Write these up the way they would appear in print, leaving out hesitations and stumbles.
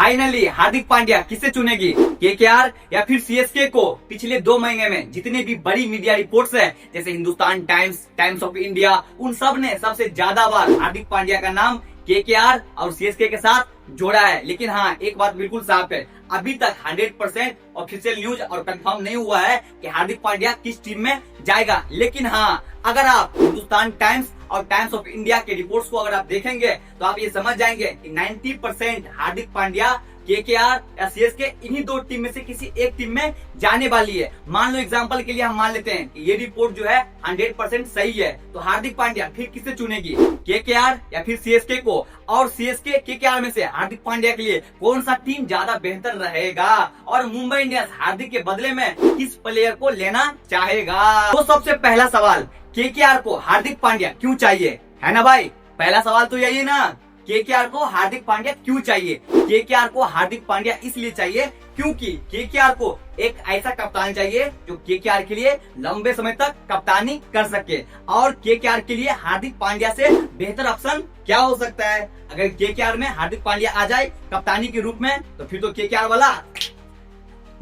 Finally Hardik Pandya किसे चुनेगी, KKR या फिर सीएसके को। पिछले 2 महीने में जितने भी बड़ी मीडिया रिपोर्ट्स है जैसे Hindustan times, times of India, उन सब ने सबसे ज्यादा बार हार्दिक पांड्या का नाम केकेआर और सीएसके के साथ जोड़ा है। लेकिन हाँ, एक बात बिल्कुल साफ है, अभी तक 100% ऑफिशियल न्यूज और कंफर्म नहीं हुआ है कि हार्दिक पांड्या किस टीम में जाएगा। लेकिन हाँ, अगर आप हिंदुस्तान टाइम्स और टाइम्स ऑफ इंडिया के रिपोर्ट्स को अगर आप देखेंगे तो आप ये समझ जाएंगे कि 90% हार्दिक पांड्या केकेआर या सीएसके इन्हीं 2 टीम में से किसी एक टीम में जाने वाली है। मान लो एग्जांपल के लिए हम मान लेते हैं कि ये रिपोर्ट जो है 100% सही है, तो हार्दिक पांड्या फिर किसे चुनेगी, केकेआर या फिर सीएसके को। और सीएसके केकेआर में से हार्दिक पांड्या के लिए कौन सा टीम ज्यादा बेहतर रहेगा, और मुंबई इंडियंस हार्दिक के बदले में किस प्लेयर को लेना चाहेगा। तो सबसे पहला सवाल, केकेआर को हार्दिक पांड्या क्यों चाहिए, है ना भाई। पहला सवाल तो यही ना, केकेआर को हार्दिक पांड्या क्यों चाहिए। केकेआर को हार्दिक पांड्या इसलिए चाहिए क्योंकि केकेआर को एक ऐसा कप्तान चाहिए जो केकेआर के लिए लंबे समय तक कप्तानी कर सके। और केकेआर के लिए हार्दिक पांड्या से बेहतर ऑप्शन क्या हो सकता है। अगर केकेआर में हार्दिक पांड्या आ जाए कप्तानी के रूप में तो फिर तो केकेआर वाला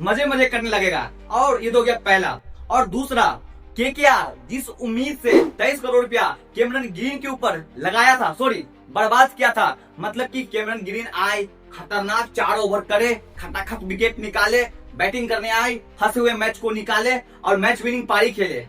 मजे मजे करने लगेगा। और ये तो गया पहला। और दूसरा, केकेआर जिस उम्मीद से 23 करोड़ रुपया कैमरन ग्रीन के ऊपर लगाया था, बर्बाद किया था। मतलब कि कैमरन ग्रीन आए, खतरनाक 4 ओवर करे, खटाखट विकेट निकाले, बैटिंग करने आए, फंसे हुए मैच को निकाले और मैच विनिंग पारी खेले।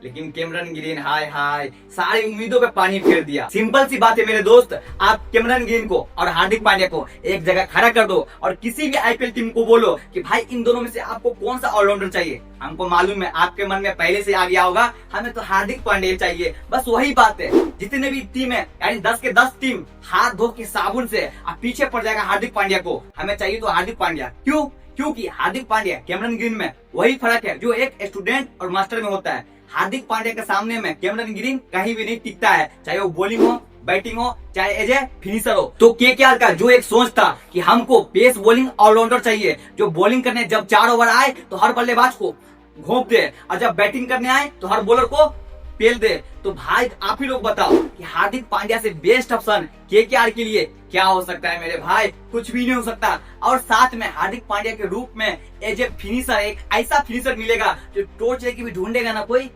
लेकिन कैमरन ग्रीन हाय हाय सारी उम्मीदों पे पानी फेर दिया। सिंपल सी बात है मेरे दोस्त, आप कैमरन ग्रीन को और हार्दिक पांड्या को एक जगह खड़ा कर दो और किसी भी आईपीएल टीम को बोलो कि भाई इन दोनों में से आपको कौन सा ऑलराउंडर चाहिए। हमको मालूम है आपके मन में पहले से आ गया होगा हमें तो हार्दिक पांड्या चाहिए। बस वही बात है, जितने भी टीम है यानी 10 के 10 टीम हाथ धो के साबुन से अब पीछे पड़ जाएगा हार्दिक पांड्या को। हमें चाहिए तो हार्दिक पांड्या। क्यों? क्योंकि हार्दिक पांड्या कैमरन ग्रीन में वही फर्क है जो एक स्टूडेंट और मास्टर में होता है। हार्दिक पांड्या के सामने में कैमरन ग्रीन कहीं भी नहीं टिकता है, चाहे वो बॉलिंग हो, बैटिंग हो, चाहे एज ए फिनिशर हो। तो केकेआर का जो एक सोच था कि हमको पेस बॉलिंग ऑलराउंडर चाहिए जो बॉलिंग करने जब 4 ओवर आए तो हर बल्लेबाज को घोंप दे और जब बैटिंग करने आए तो हर बॉलर को पेल दे। तो भाई आप ही लोग बताओ कि हार्दिक पांड्या से बेस्ट ऑप्शन केकेआर के लिए क्या हो सकता है मेरे भाई। कुछ भी नहीं हो सकता। और साथ में हार्दिक पांड्या के रूप में एज ए फिनिशर एक ऐसा फिनिशर मिलेगा जो टॉर्च लेके भी ढूंढेगा ना कोई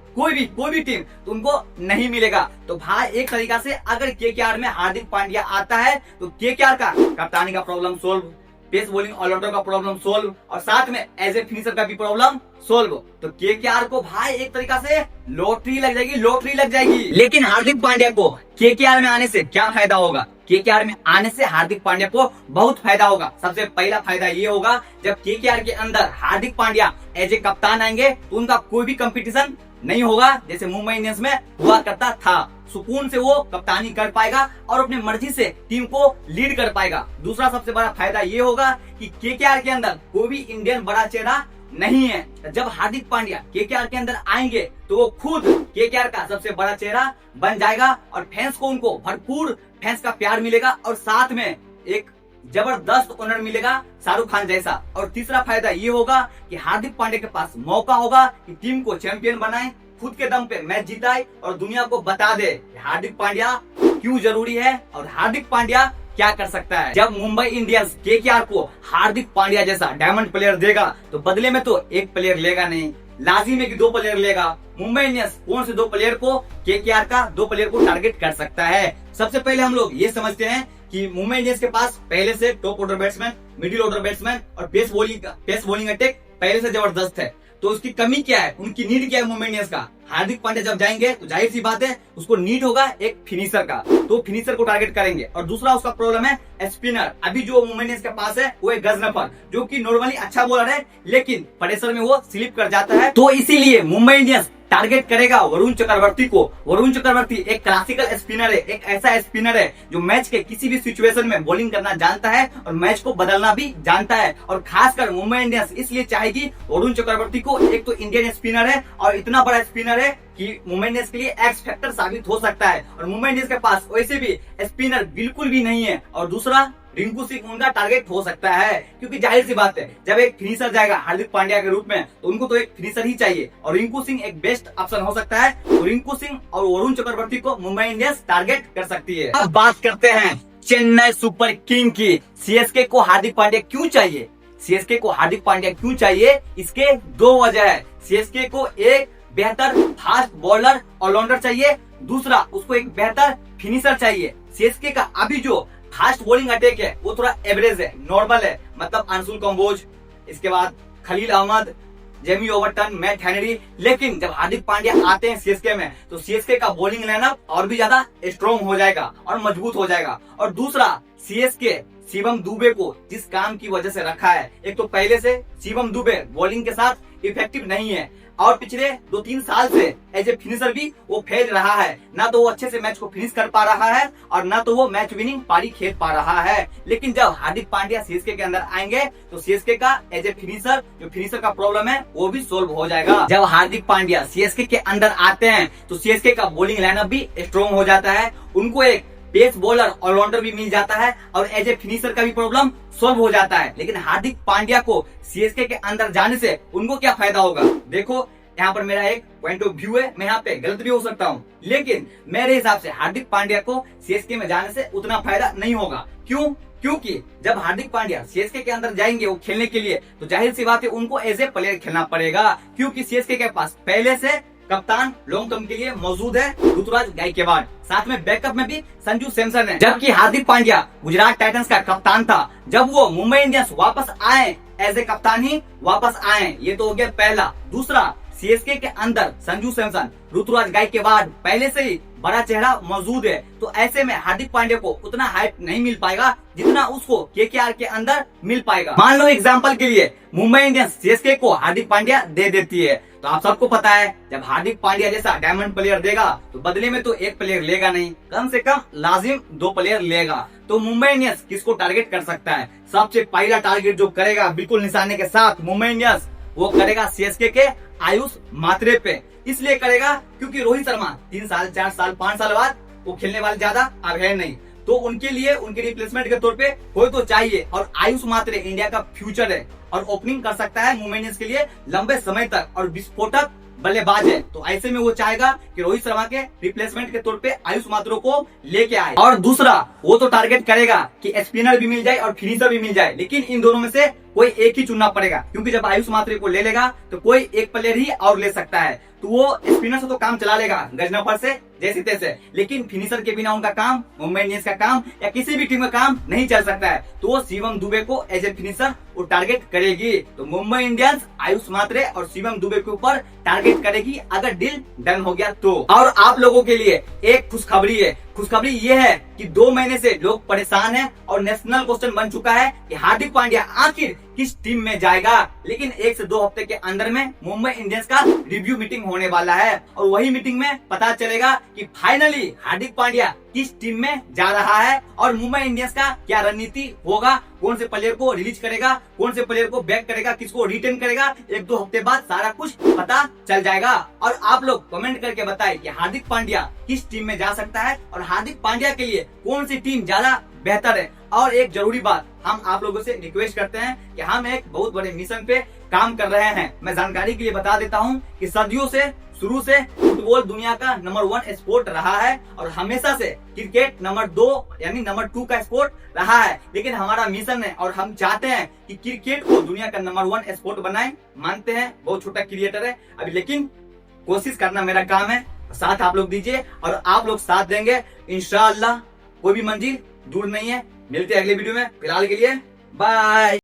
भी टीम तो उनको नहीं मिलेगा। तो भाई एक तरीका से अगर केकेआर में हार्दिक पांड्या आता है तो केकेआर का कप्तानी का problem solve, pace bowling allrounder का प्रॉब्लम सोल्व और साथ में एज ए फिनिशर का भी प्रॉब्लम सोल्व। तो केकेआर को भाई एक तरीका से लॉटरी लग जाएगी। लेकिन हार्दिक पांड्या को केकेआर में आने से क्या फायदा होगा? केकेआर में आने से हार्दिक पांड्या को बहुत फायदा होगा। सबसे पहला फायदा ये होगा, जब केकेआर के अंदर हार्दिक पांड्या एज ए कप्तान आएंगे तो उनका कोई भी कंपटीशन नहीं होगा जैसे मुंबई इंडियंस में हुआ करता था। सुकून से वो कप्तानी कर पाएगा और अपनी मर्जी से टीम को लीड कर पाएगा। दूसरा सबसे बड़ा फायदा ये होगा कि केकेआर के अंदर कोई भी इंडियन बड़ा चेहरा नहीं है। जब हार्दिक पांड्या केकेआर के अंदर आएंगे तो वो खुद केकेआर का सबसे बड़ा चेहरा बन जाएगा और फैंस को उनको भरपूर फैंस का प्यार मिलेगा और साथ में एक जबरदस्त ओनर मिलेगा शाहरुख खान जैसा। और तीसरा फायदा ये होगा कि हार्दिक पांड्या के पास मौका होगा कि टीम को चैंपियन बनाए, खुद के दम पे मैच जीताए और दुनिया को बता दे हार्दिक पांड्या क्यों जरूरी है और हार्दिक पांड्या क्या कर सकता है। जब मुंबई इंडियंस केकेआर को हार्दिक पांड्या जैसा डायमंड प्लेयर देगा तो बदले में तो एक प्लेयर लेगा नहीं, लाजिम है कि 2 प्लेयर लेगा। मुंबई इंडियंस कौन से 2 प्लेयर को केकेआर का 2 प्लेयर को टारगेट कर सकता है। सबसे पहले हम लोग ये समझते हैं कि मुंबई इंडियंस के पास पहले से top order batsman, middle order batsman और पेस बॉलिंग अटैक पहले से जबरदस्त है। तो उसकी कमी क्या है, उनकी नीड क्या है मुंबई इंडियंस का? हार्दिक पांड्या जब जाएंगे तो जाहिर सी बात है उसको नीड होगा एक फिनिशर का, तो फिनिशर को टारगेट करेंगे। और दूसरा उसका प्रॉब्लम है स्पिनर। अभी जो मुंबई इंडियंस के पास है वो है गजनफर जो कि नॉर्मली अच्छा बॉलर है लेकिन प्रेशर में वो स्लिप कर जाता है। तो इसीलिए मुंबई इंडियंस टारगेट करेगा वरुण चक्रवर्ती को। वरुण चक्रवर्ती एक क्लासिकल स्पिनर है, एक ऐसा स्पिनर है जो मैच के किसी भी सिचुएशन में बॉलिंग करना जानता है और मैच को बदलना भी जानता है। और खासकर मुंबई इंडियंस इसलिए चाहेगी वरुण चक्रवर्ती को, एक तो इंडियन स्पिनर है और इतना बड़ा स्पिनर है कि मुंबई इंडियंस के लिए एक्स फैक्टर साबित हो सकता है। और मुंबई इंडियंस के पास वैसे भी स्पिनर बिल्कुल भी नहीं है। और दूसरा रिंकू सिंह उनका टारगेट हो सकता है क्योंकि जाहिर सी बात है जब एक फिनिशर जाएगा हार्दिक पांड्या के रूप में तो उनको तो एक फिनिशर ही चाहिए और रिंकू सिंह एक बेस्ट ऑप्शन हो सकता है। तो रिंकू सिंह और वरुण चक्रवर्ती को मुंबई इंडियंस टारगेट कर सकती है। अब बात करते हैं चेन्नई सुपर किंग की। सीएसके को हार्दिक पांड्या क्यों चाहिए? सीएसके को हार्दिक पांड्या क्यों चाहिए? इसके दो वजह है। सीएसके को एक बेहतर फास्ट बॉलर ऑलराउंडर चाहिए, दूसरा उसको एक बेहतर फिनिशर चाहिए। सीएसके का अभी जो फास्ट बॉलिंग अटैक है वो थोड़ा एवरेज है, नॉर्मल है, मतलब अंशुल कंबोज, इसके बाद Khaleel Ahmed, Jamie Overton, Matt Henry. लेकिन जब हार्दिक पांड्या आते हैं सीएसके में तो सीएसके का बॉलिंग लाइनअप और भी ज्यादा स्ट्रॉन्ग हो जाएगा और मजबूत हो जाएगा। और दूसरा, सीएसके शिवम दुबे को जिस काम की वजह से रखा है, एक तो पहले से शिवम दुबे बॉलिंग के साथ इफेक्टिव नहीं है और पिछले 2-3 साल से एज ए फिनिशर भी वो फेल रहा है। ना तो वो अच्छे से मैच को फिनिश कर पा रहा है और ना तो वो मैच विनिंग पारी खेल पा रहा है। लेकिन जब हार्दिक पांड्या सीएसके के अंदर आएंगे तो सीएसके का एज ए फिनिशर, जो फिनिशर का प्रॉब्लम है वो भी सोल्व हो जाएगा। जब हार्दिक पांड्या सीएसके के अंदर आते हैं तो सीएसके का बॉलिंग लाइनअप भी स्ट्रॉन्ग हो जाता है, उनको एक पेस बॉलर ऑलराउंडर भी मिल जाता है और एज ए फिनिशर का भी प्रॉब्लम सॉल्व हो जाता है। लेकिन हार्दिक पांड्या को सीएसके के अंदर जाने से उनको क्या फायदा होगा? देखो, यहाँ पर मेरा एक पॉइंट ऑफ व्यू है, मैं यहाँ पे गलत भी हो सकता हूँ, लेकिन मेरे हिसाब से हार्दिक पांड्या को सीएसके में जाने से उतना फायदा नहीं होगा। क्यों? क्योंकि जब हार्दिक पांड्या सीएसके के अंदर जाएंगे वो खेलने के लिए तो जाहिर सी बात है उनको एज ए प्लेयर खेलना पड़ेगा, क्योंकि सीएसके के पास पहले से कप्तान लॉन्ग टर्म के लिए मौजूद है ऋतुराज गायकवाड़, साथ में बैकअप में भी संजू सैमसन है। जबकि हार्दिक पांड्या गुजरात टाइटंस का कप्तान था, जब वो मुंबई इंडियंस वापस आए एज ए कप्तान ही वापस आए, ये तो हो गया पहला। दूसरा, सीएसके के अंदर संजू सैमसन, ऋतुराज गायकवाड़ पहले से ही बड़ा चेहरा मौजूद है, तो ऐसे में हार्दिक पांड्या को उतना हाइप नहीं मिल पाएगा जितना उसको केकेआर के अंदर मिल पाएगा। मान लो एग्जांपल के लिए मुंबई इंडियंस सीएसके को हार्दिक पांड्या दे देती है, तो आप सबको पता है जब हार्दिक पांड्या जैसा डायमंड प्लेयर देगा तो बदले में तो एक प्लेयर लेगा नहीं, कम से कम लाजिम 2 प्लेयर लेगा। तो मुंबई इंडियंस किसको टारगेट कर सकता है? सबसे पहला टारगेट जो करेगा बिल्कुल निशाने के साथ मुंबई इंडियंस, वो करेगा सीएसके के आयुष मात्रे पे। इसलिए करेगा क्योंकि रोहित शर्मा 3 साल 4 साल 5 साल बाद वो खेलने वाले ज्यादा अब है नहीं, तो उनके लिए उनके रिप्लेसमेंट के तौर पे कोई तो चाहिए। और आयुष मात्रे इंडिया का फ्यूचर है और ओपनिंग कर सकता है मुंबई इंडियंस के लिए लंबे समय तक और विस्फोटक बल्लेबाज है, तो ऐसे में वो चाहेगा कि रोहित शर्मा के रिप्लेसमेंट के तौर पे आयुष मात्रो को लेके आए। और दूसरा, वो तो टारगेट करेगा कि स्पिनर भी मिल जाए और फिनिशर भी मिल जाए, लेकिन इन दोनों में से कोई एक ही चुनना पड़ेगा, क्योंकि जब आयुष मात्रे को ले लेगा तो कोई एक प्लेयर ही और ले सकता है। तो वो स्पिनर से तो काम चला लेगा गजनफर से जैसे तैसे, लेकिन फिनिशर के बिना उनका काम, मुंबई इंडियंस का काम या किसी भी टीम का काम नहीं चल सकता है। तो वो शिवम दुबे को एज ए फिनिशर वो टारगेट करेगी। तो मुंबई इंडियंस आयुष मात्रे और शिवम दुबे के ऊपर टारगेट करेगी अगर डील डन हो गया तो। और आप लोगों के लिए एक खुशखबरी है। खुशखबरी ये है कि 2 महीने से लोग परेशान हैं और नेशनल क्वेश्चन बन चुका है कि हार्दिक पांड्या आखिर किस टीम में जाएगा। लेकिन 1 से 2 हफ्ते के अंदर में मुंबई इंडियंस का रिव्यू मीटिंग होने वाला है और वही मीटिंग में पता चलेगा कि फाइनली हार्दिक पांड्या किस टीम में जा रहा है और मुंबई इंडियंस का क्या रणनीति होगा, कौन से प्लेयर को रिलीज करेगा, कौन से प्लेयर को बैक करेगा, किसको रिटेन करेगा। 1-2 हफ्ते बाद सारा कुछ पता चल जाएगा। और आप लोग कमेंट करके बताएं कि हार्दिक पांड्या किस टीम में जा सकता है और हार्दिक पांड्या के लिए कौन सी टीम ज्यादा बेहतर है। और एक जरूरी बात, हम आप लोगों से रिक्वेस्ट करते हैं कि हम एक बहुत बड़े मिशन पे काम कर रहे हैं। मैं जानकारी के लिए बता देता हूं कि सदियों से शुरू से फुटबॉल दुनिया का नंबर 1 स्पोर्ट रहा है और हमेशा से क्रिकेट नंबर 2 यानी नंबर 2 का स्पोर्ट रहा है। लेकिन हमारा मिशन है और हम चाहते हैं कि क्रिकेट को दुनिया का नंबर 1 स्पोर्ट बनाएं। मानते हैं बहुत छोटा क्रिएटर है अभी, लेकिन कोशिश करना मेरा काम है। साथ आप लोग दीजिए और आप लोग साथ देंगे, इंशाअल्लाह कोई भी मंजिल दूर नहीं है। मिलते हैं अगले वीडियो में, फिलहाल के लिए बाय।